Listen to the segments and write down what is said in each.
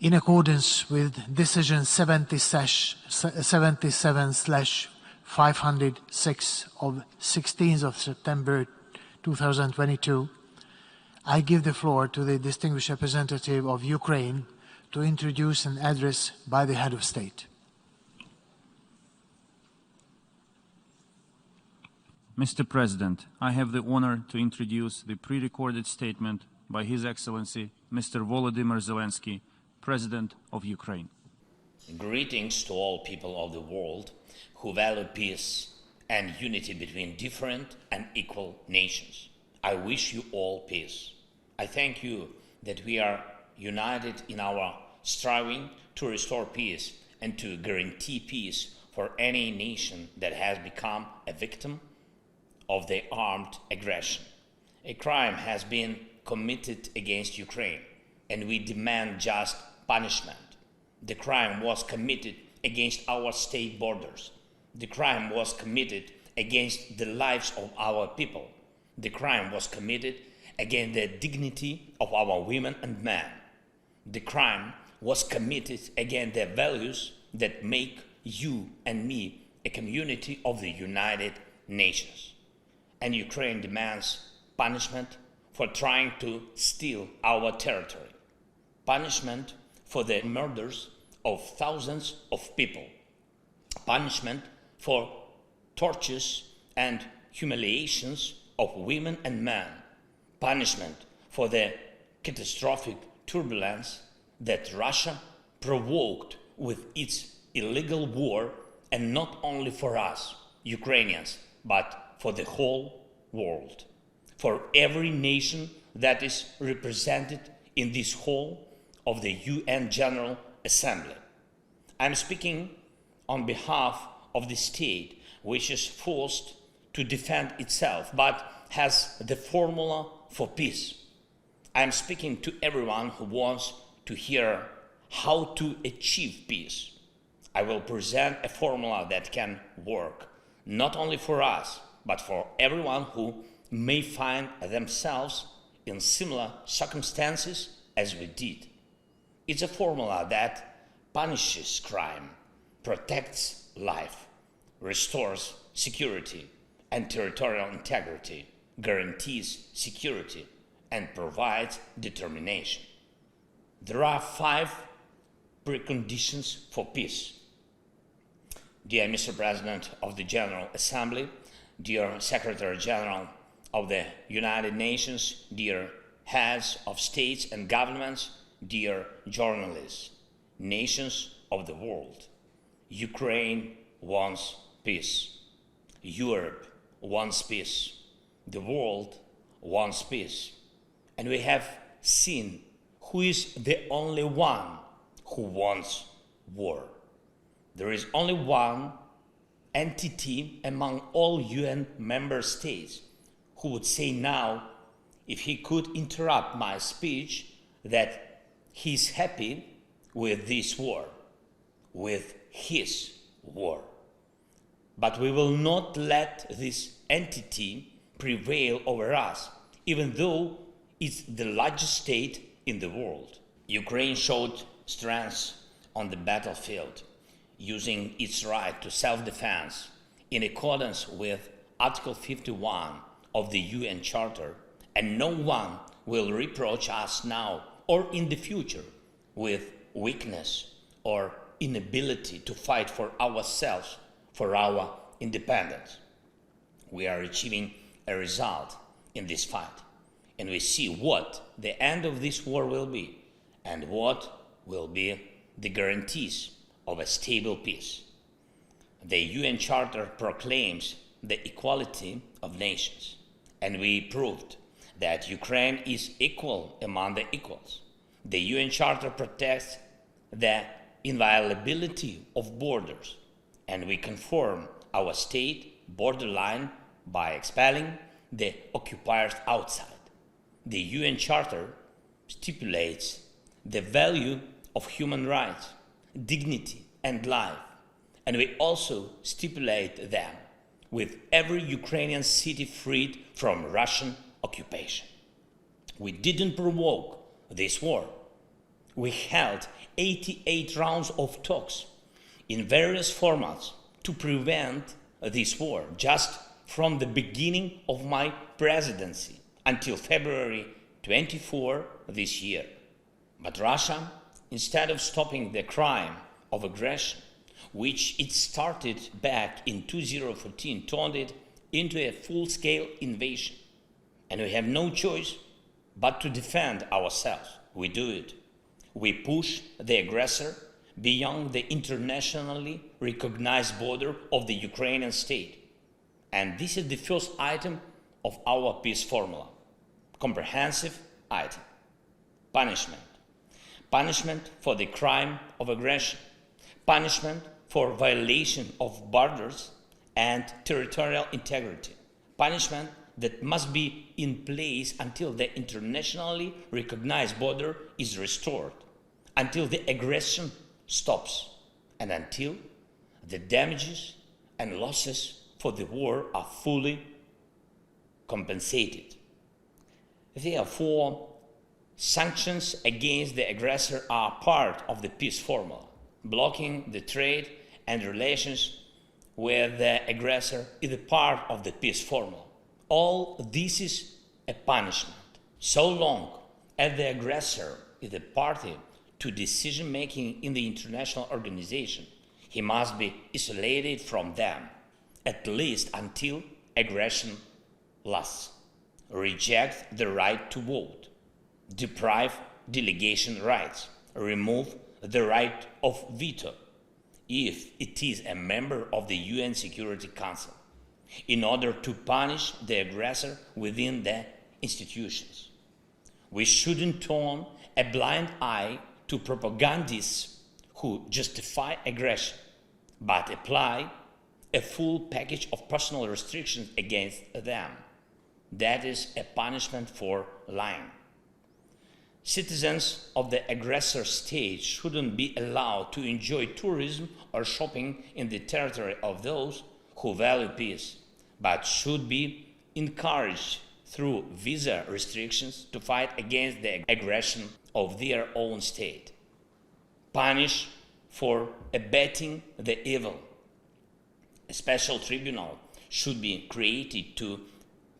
In accordance with Decision 77/506 of 16th of September 2022, I give the floor to the distinguished representative of Ukraine to introduce an address by the head of state. Mr. President, I have the honor to introduce the pre-recorded statement by His Excellency Mr. Volodymyr Zelensky, President of Ukraine. Greetings to all people of the world who value peace and unity between different and equal nations. I wish you all peace. I thank you that we are united in our striving to restore peace and to guarantee peace for any nation that has become a victim of the armed aggression. A crime has been committed against Ukraine, and we demand just punishment. The crime was committed against our state borders. The crime was committed against the lives of our people. The crime was committed against the dignity of our women and men. The crime was committed against the values that make you and me a community of the United Nations. And Ukraine demands punishment for trying to steal our territory, punishment for the murders of thousands of people, punishment for tortures and humiliations of women and men, punishment for the catastrophic turbulence that Russia provoked with its illegal war, and not only for us, Ukrainians, but for the whole world, for every nation that is represented in this hall of the UN General Assembly. I'm speaking on behalf of the state which is forced to defend itself but has the formula for peace. I'm speaking to everyone who wants to hear how to achieve peace. I will present a formula that can work not only for us, but for everyone who may find themselves in similar circumstances as we did. It's a formula that punishes crime, protects life, restores security and territorial integrity, guarantees security, and provides determination. There are 5 preconditions for peace. Dear Mr. President of the General Assembly, dear Secretary General of the United Nations, dear heads of states and governments, dear journalists, nations of the world, Ukraine wants peace. Europe wants peace. The world wants peace. And we have seen who is the only one who wants war. There is only one entity among all UN member states who would say now, if he could interrupt my speech, that he's happy with this war, with his war. But we will not let this entity prevail over us, even though it's the largest state in the world. Ukraine showed strength on the battlefield, using its right to self-defense in accordance with Article 51 of the UN Charter, and no one will reproach us now or in the future with weakness or inability to fight for ourselves, for our independence. We are achieving a result in this fight, and we see what the end of this war will be and what will be the guarantees of a stable peace. The UN Charter proclaims the equality of nations, and we proved that Ukraine is equal among the equals. The UN Charter protects the inviolability of borders, and we confirm our state borderline by expelling the occupiers outside. The UN Charter stipulates the value of human rights, dignity, and life, and we also stipulate them with every Ukrainian city freed from Russian occupation. We didn't provoke this war. We held 88 rounds of talks in various formats to prevent this war, just from the beginning of my presidency until February 24 this year. But Russia, instead of stopping the crime of aggression, which it started back in 2014, turned it into a full-scale invasion. And we have no choice but to defend ourselves. We do it. We push the aggressor beyond the internationally recognized border of the Ukrainian state. And this is the first item of our peace formula. Comprehensive item. Punishment. Punishment for the crime of aggression. Punishment for violation of borders and territorial integrity. Punishment that must be in place until the internationally recognized border is restored, until the aggression stops, and until the damages and losses for the war are fully compensated. Therefore, sanctions against the aggressor are part of the peace formula. Blocking the trade and relations with the aggressor is a part of the peace formula. All this is a punishment. So long as the aggressor is a party to decision-making in the international organization, he must be isolated from them, at least until aggression lasts. Reject the right to vote. Deprive delegation rights. Remove the right of veto if it is a member of the UN Security Council, in order to punish the aggressor within the institutions. We shouldn't turn a blind eye to propagandists who justify aggression, but apply a full package of personal restrictions against them. That is a punishment for lying. Citizens of the aggressor state shouldn't be allowed to enjoy tourism or shopping in the territory of those who value peace, but should be encouraged through visa restrictions to fight against the aggression of their own state. Punish for abetting the evil. A special tribunal should be created to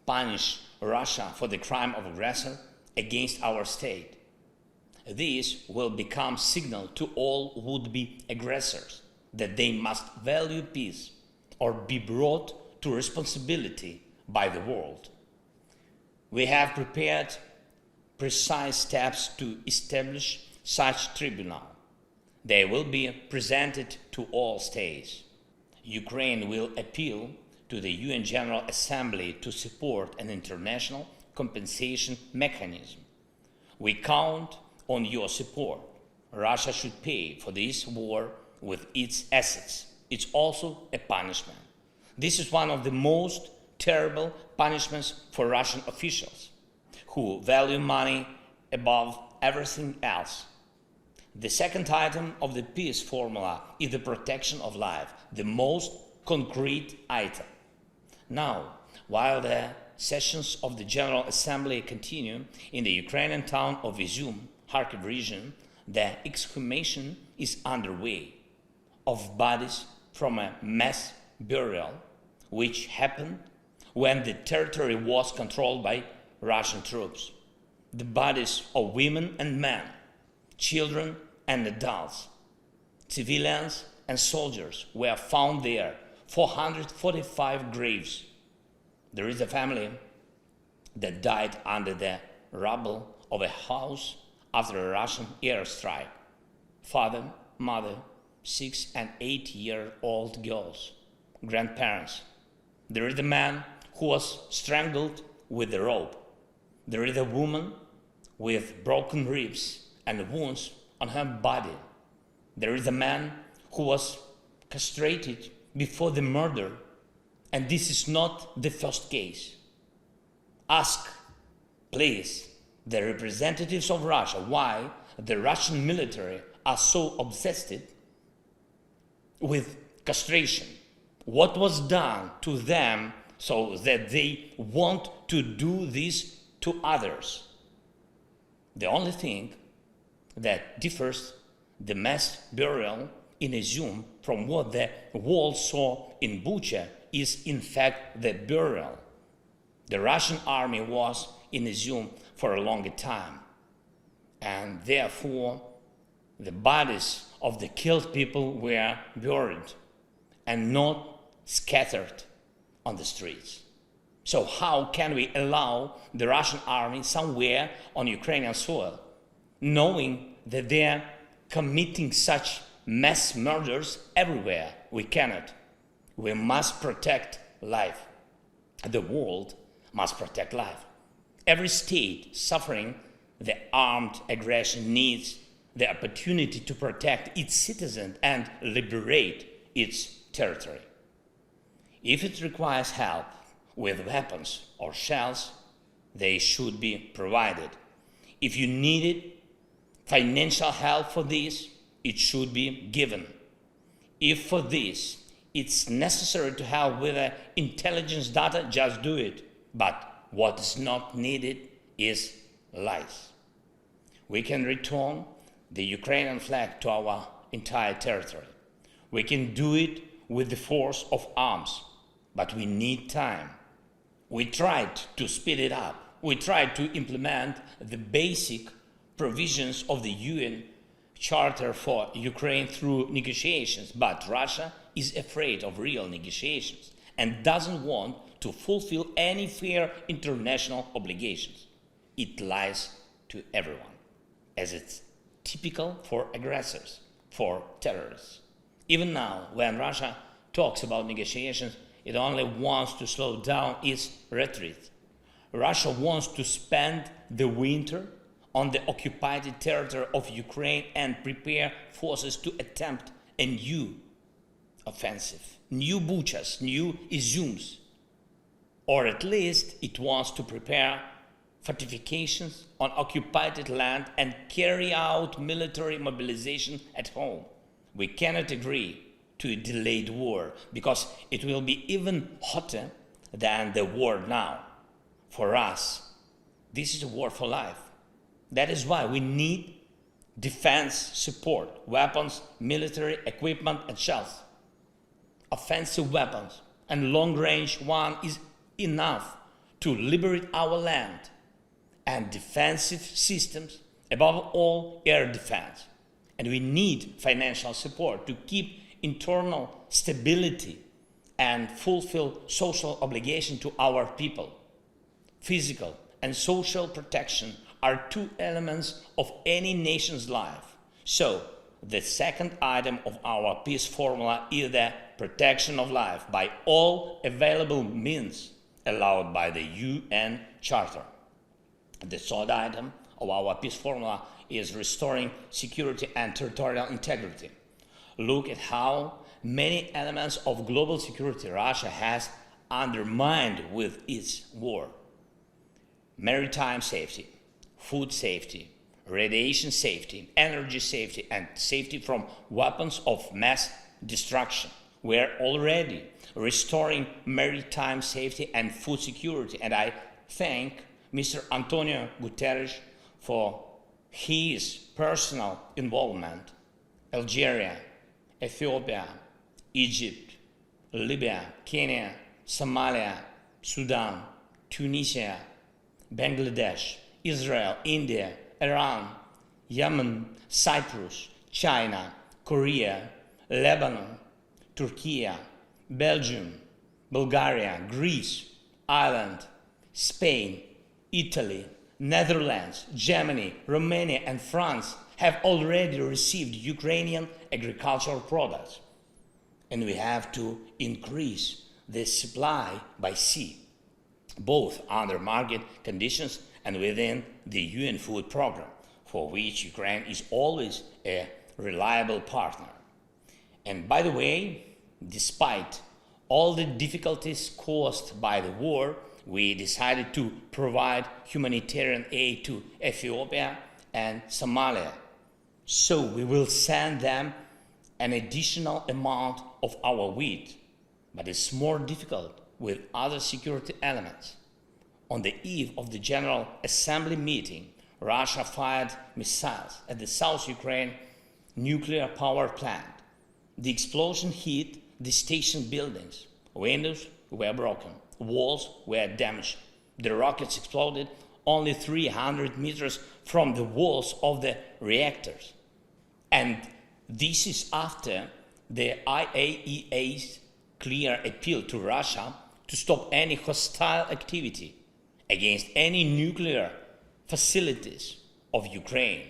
punish Russia for the crime of aggressor against our state. This will become signal to all would-be aggressors that they must value peace or be brought to responsibility by the world. We have prepared precise steps to establish such tribunal. They will be presented to all states. Ukraine will appeal to the UN General Assembly to support an international compensation mechanism. We count on your support. Russia should pay for this war with its assets. It's also a punishment. This is one of the most terrible punishments for Russian officials who value money above everything else. The second item of the peace formula is the protection of life, the most concrete item. Now, while the sessions of the General Assembly continue in the Ukrainian town of Izum, Kharkiv region, the exhumation is underway of bodies from a mass burial which happened when the territory was controlled by Russian troops. The bodies of women and men, children and adults, civilians and soldiers were found there, 445 graves. There is a family that died under the rubble of a house after a Russian airstrike. Father, mother, 6- and 8-year-old girls, grandparents. There is a man who was strangled with a rope. There is a woman with broken ribs and wounds on her body. There is a man who was castrated before the murder, and this is not the first case. Ask, please, the representatives of Russia why the Russian military are so obsessed with castration. What was done to them so that they want to do this to others? The only thing that differs the mass burial in Izum from what the world saw in Bucha is in fact the burial. The Russian army was in Izum for a longer time, and therefore the bodies of the killed people were buried and not scattered on the streets. So how can we allow the Russian army somewhere on Ukrainian soil, knowing that they're committing such mass murders everywhere? We cannot. We must protect life. The world must protect life. Every state suffering the armed aggression needs the opportunity to protect its citizens and liberate its territory. If it requires help with weapons or shells, they should be provided. If you needed financial help for this, it should be given. If for this it's necessary to help with intelligence data, just do it. But what is not needed is lies. We can return the Ukrainian flag to our entire territory. We can do it with the force of arms, but we need time. We tried to speed it up. We tried to implement the basic provisions of the UN Charter for Ukraine through negotiations, but Russia is afraid of real negotiations and doesn't want to fulfill any fair international obligations. It lies to everyone, as it's typical for aggressors, for terrorists. Even now, when Russia talks about negotiations, it only wants to slow down its retreat. Russia wants to spend the winter on the occupied territory of Ukraine and prepare forces to attempt a new offensive, new Buchas, new Izums. Or at least it wants to prepare fortifications on occupied land and carry out military mobilization at home. We cannot agree to a delayed war because it will be even hotter than the war now. For us, this is a war for life. That is why we need defense support, weapons, military equipment and shells. Offensive weapons and long-range one is enough to liberate our land, and defensive systems, above all air defense. And we need financial support to keep internal stability and fulfill social obligation to our people. Physical and social protection are two elements of any nation's life. So, the second item of our peace formula is the protection of life by all available means allowed by the UN Charter. The third item of our peace formula is restoring security and territorial integrity. Look at how many elements of global security Russia has undermined with its war. Maritime safety, food safety, radiation safety, energy safety, and safety from weapons of mass destruction. We're already restoring maritime safety and food security, and I thank Mr. Antonio Guterres for his personal involvement. Algeria, Ethiopia, Egypt, Libya, Kenya, Somalia, Sudan, Tunisia, Bangladesh, Israel, India, Iran, Yemen, Cyprus, China, Korea, Lebanon, Turkey, Belgium, Bulgaria, Greece, Ireland, Spain, Italy, Netherlands, Germany, Romania, and France have already received Ukrainian agricultural products. And we have to increase the supply by sea, both under market conditions and within the UN food program, for which Ukraine is always a reliable partner. And by the way, despite all the difficulties caused by the war, we decided to provide humanitarian aid to Ethiopia and Somalia. So we will send them an additional amount of our wheat, but it's more difficult with other security elements. On the eve of the General Assembly meeting, Russia fired missiles at the South Ukraine nuclear power plant. The explosion hit the station buildings. Windows were broken, walls were damaged. The rockets exploded only 300 meters from the walls of the reactors. And this is after the IAEA's clear appeal to Russia to stop any hostile activity against any nuclear facilities of Ukraine,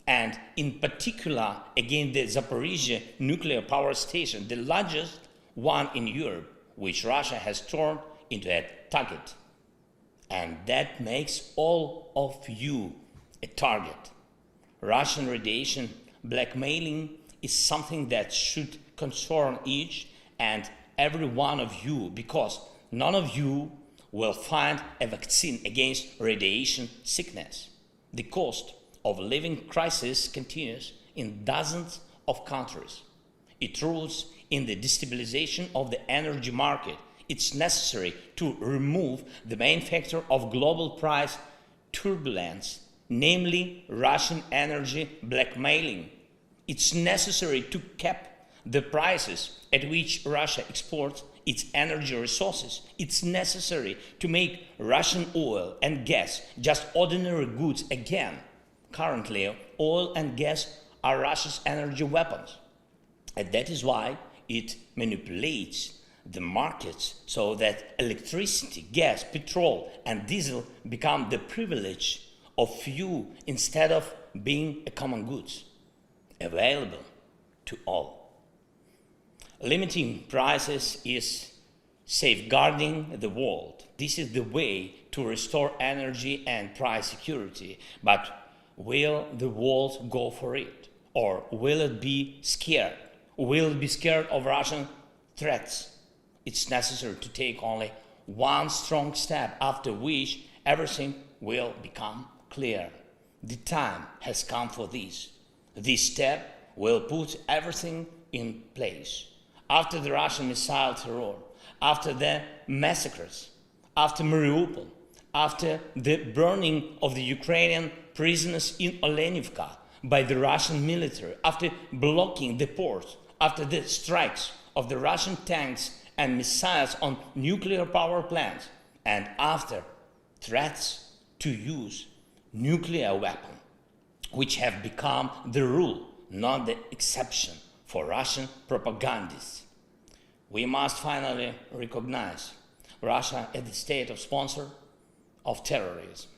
and in particular against the Zaporizhzhia nuclear power station, the largest one in Europe, which Russia has turned into a target. And that makes all of you a target. Russian radiation blackmailing is something that should concern each and every one of you, because none of you will find a vaccine against radiation sickness. The cost of living crisis continues in dozens of countries. It rules in the destabilization of the energy market. It's necessary to remove the main factor of global price turbulence, namely Russian energy blackmailing. It's necessary to cap the prices at which Russia exports its energy resources. It's necessary to make Russian oil and gas just ordinary goods again. Currently, oil and gas are Russia's energy weapons. And that is why it manipulates the markets so that electricity, gas, petrol, and diesel become the privilege of few instead of being a common goods available to all. Limiting prices is safeguarding the world. This is the way to restore energy and price security. But will the world go for it? Or will it be scared? Will it be scared of Russian threats? It's necessary to take only one strong step, after which everything will become clear. The time has come for this. This step will put everything in place. After the Russian missile terror, after the massacres, after Mariupol, after the burning of the Ukrainian prisoners in Olenivka by the Russian military, after blocking the ports, after the strikes of the Russian tanks and missiles on nuclear power plants, and after threats to use nuclear weapons, which have become the rule, not the exception, for Russian propagandists. We must finally recognize Russia as the state of sponsor of terrorism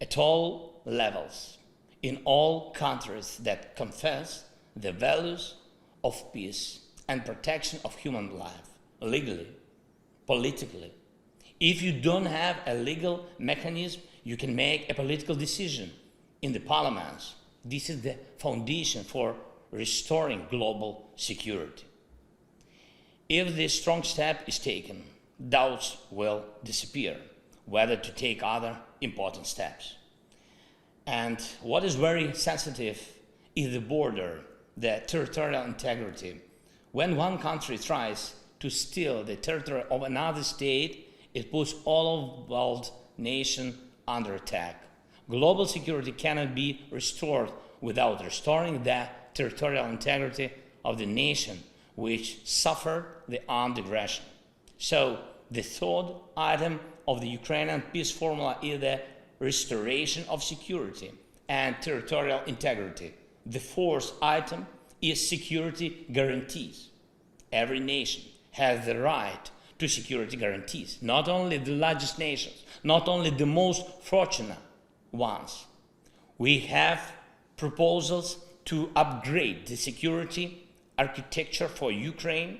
at all levels, in all countries that confess the values of peace and protection of human life, legally, politically. If you don't have a legal mechanism, you can make a political decision in the parliaments. This is the foundation for restoring global security. If this strong step is taken, doubts will disappear whether to take other important steps. And what is very sensitive is the border, the territorial integrity. When one country tries to steal the territory of another state, it puts all of the world nation under attack. Global security cannot be restored without restoring the territorial integrity of the nation which suffered the armed aggression. So the third item of the Ukrainian peace formula is the restoration of security and territorial integrity. The fourth item is security guarantees. Every nation has the right to security guarantees, not only the largest nations, not only the most fortunate ones. We have proposals to upgrade the security architecture for Ukraine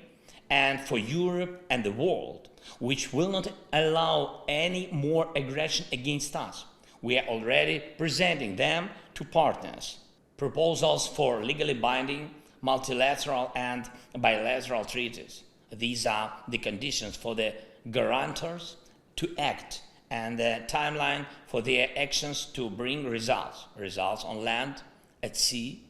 and for Europe and the world, which will not allow any more aggression against us. We are already presenting them to partners. Proposals for legally binding multilateral and bilateral treaties. These are the conditions for the guarantors to act and the timeline for their actions to bring results. Results on land, at sea,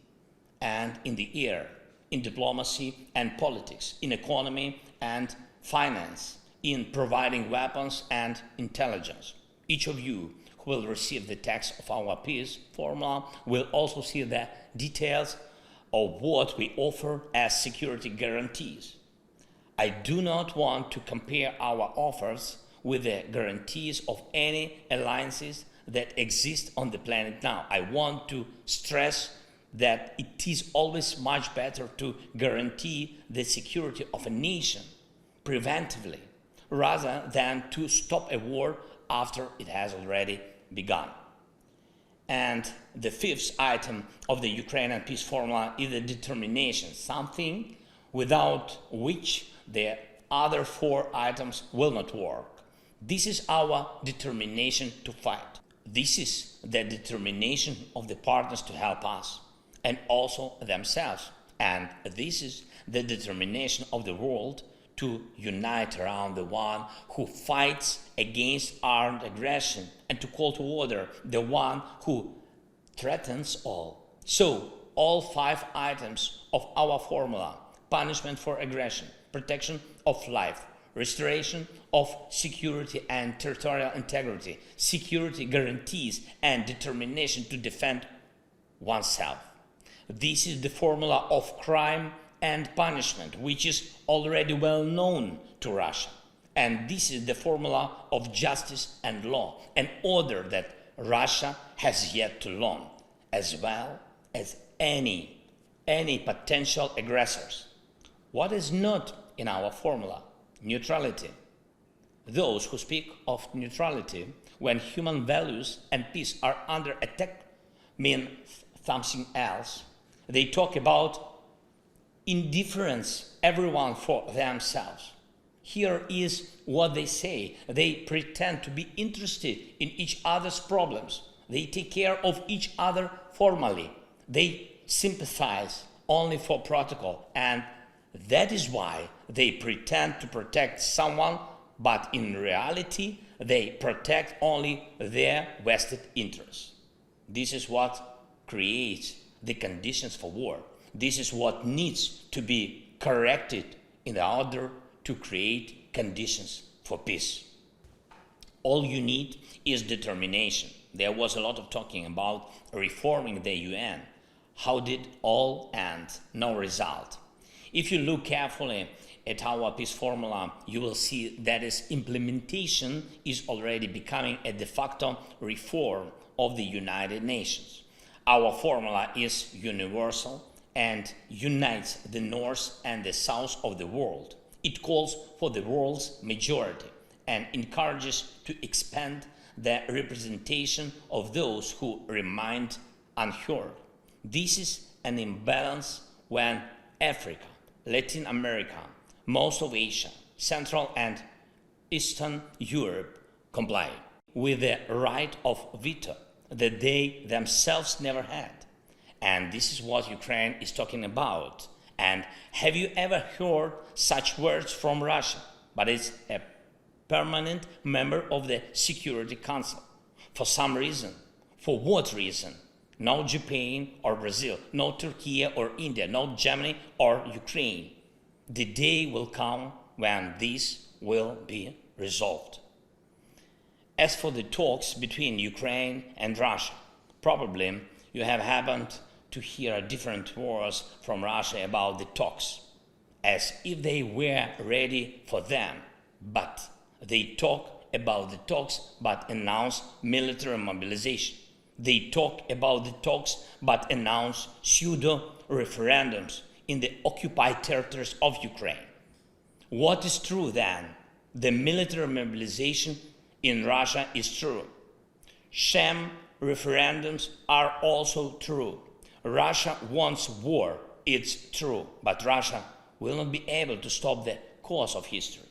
and in the air, in diplomacy and politics, in economy and finance, in providing weapons and intelligence. Each of you who will receive the text of our peace formula will also see the details of what we offer as security guarantees. I do not want to compare our offers with the guarantees of any alliances that exist on the planet now. I want to stress that it is always much better to guarantee the security of a nation preventively rather than to stop a war after it has already begun. And the fifth item of the Ukrainian peace formula is the determination, something without which the other four items will not work. This is our determination to fight. This is the determination of the partners to help us and also themselves. And this is the determination of the world to unite around the one who fights against armed aggression and to call to order the one who threatens all. So, all five items of our formula: punishment for aggression, protection of life, restoration of security and territorial integrity, security guarantees, and determination to defend oneself. This is the formula of crime and punishment, which is already well known to Russia. And this is the formula of justice and law, an order that Russia has yet to learn, as well as any potential aggressors. What is not in our formula? Neutrality. Those who speak of neutrality when human values and peace are under attack mean something else. They talk about indifference, everyone for themselves. Here is what they say. They pretend to be interested in each other's problems. They take care of each other formally. They sympathize only for protocol, and that is why they pretend to protect someone, but in reality, they protect only their vested interests. This is what creates the conditions for war. This is what needs to be corrected in order to create conditions for peace. All you need is determination. There was a lot of talking about reforming the UN. How did all end? No result. If you look carefully at our peace formula, you will see that its implementation is already becoming a de facto reform of the United Nations. Our formula is universal and unites the North and the South of the world. It calls for the world's majority and encourages to expand the representation of those who remain unheard. This is an imbalance when Africa, Latin America, most of Asia, Central and Eastern Europe comply with the right of veto that they themselves never had. And this is what Ukraine is talking about. And have you ever heard such words from Russia? But it's a permanent member of the Security Council. For some reason. For what reason? No Japan or Brazil, no Turkey or India, no Germany or Ukraine. The day will come when this will be resolved. As for the talks between Ukraine and Russia, probably you have happened to hear different words from Russia about the talks, as if they were ready for them. But they talk about the talks but announce military mobilization. They talk about the talks but announce pseudo-referendums in the occupied territories of Ukraine. What is true then? The military mobilization in Russia is true. Sham referendums are also true. Russia wants war, it's true, but Russia will not be able to stop the course of history.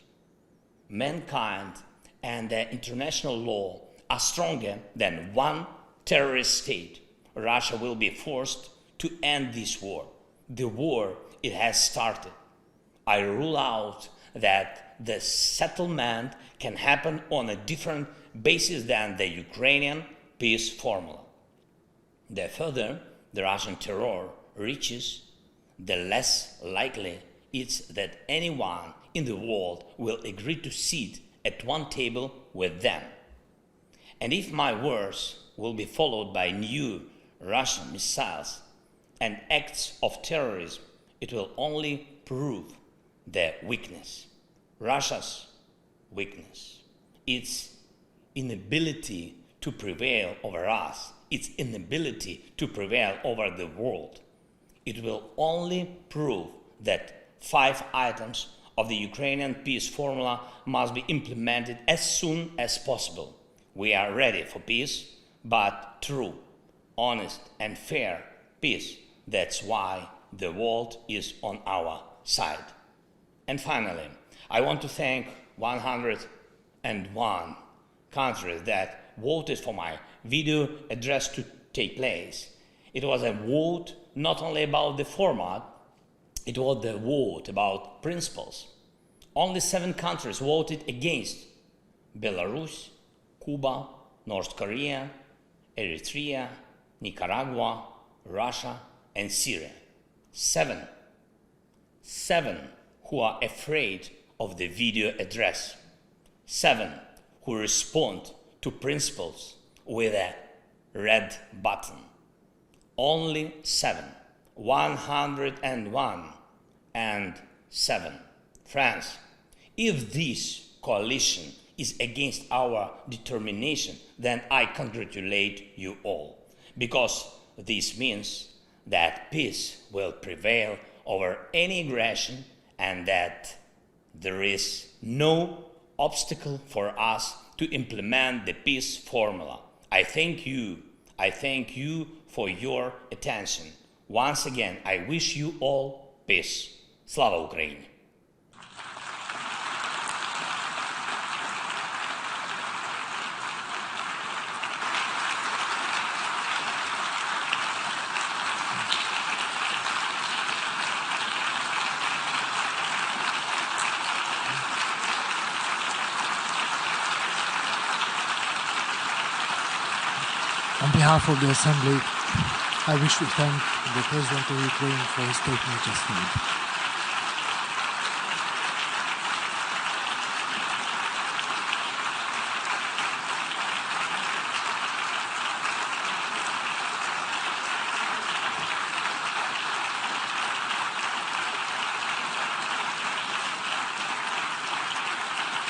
Mankind and the international law are stronger than one terrorist state. Russia will be forced to end this war. The war it has started. I rule out that the settlement can happen on a different basis than the Ukrainian peace formula. The further the Russian terror reaches, the less likely it's that anyone in the world will agree to sit at one table with them. And if my words will be followed by new Russian missiles, and acts of terrorism, it will only prove their weakness. Russia's weakness, its inability to prevail over us, its inability to prevail over the world. It will only prove that 5 items of the Ukrainian peace formula must be implemented as soon as possible. We are ready for peace, but true, honest and fair peace. That's why the world is on our side. And finally, I want to thank 101 countries that voted for my video address to take place. It was a vote not only about the format, it was the vote about principles. Only 7 countries voted against: Belarus, Cuba, North Korea, Eritrea, Nicaragua, Russia, and Syria. 7 who are afraid of the video address. 7 who respond to principles with a red button. Only 7. 101 and 7. Friends, if this coalition is against our determination, then I congratulate you all, because this means that peace will prevail over any aggression and that there is no obstacle for us to implement the peace formula. I thank you for your attention. Once again, I wish you all peace. Slava Ukraini! On behalf of the Assembly, I wish to thank the President of Ukraine for his statement just made.